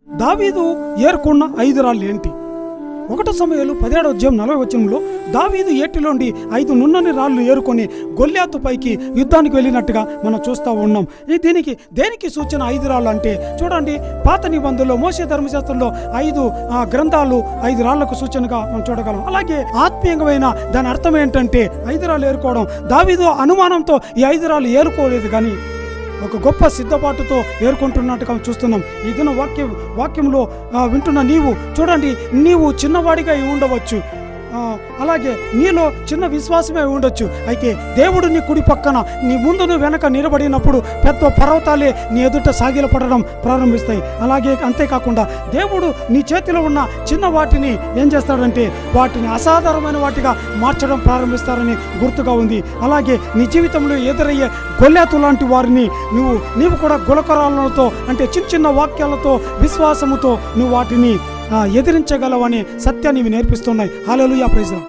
దావీదు ఏరుకున్న 5 రాళ్ళు ఏంటి? 1 సమూయేలు 17:40 దావీదు ఏటిలోండి 5 నున్నని రాళ్ళు ఏరుకొని గొల్యాతు పైకి యుద్ధానికి వెళ్ళినట్టుగా మనం చూస్తూ ఉన్నాం. దీనికి దేనికి సూచన 5 రాళ్ళు అంటే? చూడండి, పాత నిబంధనలో మోషే ధర్మశాస్త్రంలో 5 గ్రంథాలు 5 రాళ్లకు సూచనగా మనం చూడగలం. అలాగే ఆత్మీయమైన దాని అర్థం ఏంటంటే 5 రాళ్ళు ఏరుకోవడం. దావీదు అనుమానంతో ఈ 5 రాళ్ళు ఏరుకోలేదు, కానీ ఒక గొప్ప సిద్ధపాటుతో ఏర్కొంటున్నట్టుగా చూస్తున్నాం. ఈ దిన వాక్యంలో వింటున్న నీవు చూడండి, నీవు చిన్నవాడిగా ఉండవచ్చు, అలాగే నీలో చిన్న విశ్వాసమే ఉండొచ్చు. అయితే దేవుడు నీ కుడి పక్కన, నీ ముందు నువ్వు వెనక నిలబడినప్పుడు పెద్ద పర్వతాలే నీ ఎదుట సాగిలపడడం ప్రారంభిస్తాయి. అలాగే అంతేకాకుండా దేవుడు నీ చేతిలో ఉన్న చిన్న వాటిని ఏం చేస్తాడంటే వాటిని అసాధారణమైన వాటిగా మార్చడం ప్రారంభిస్తారని గుర్తుగా ఉంది. అలాగే నీ జీవితంలో ఎదురయ్యే గొల్యాతు లాంటి వారిని నీవు కూడా గులకరాలతో, అంటే చిన్న చిన్న వాక్యాలతో, విశ్వాసముతో నువ్వు వాటిని ఎదిరించగలవని సత్యాన్ని నేర్పిస్తున్నాయి. హల్లెలూయా, ప్రైజ్.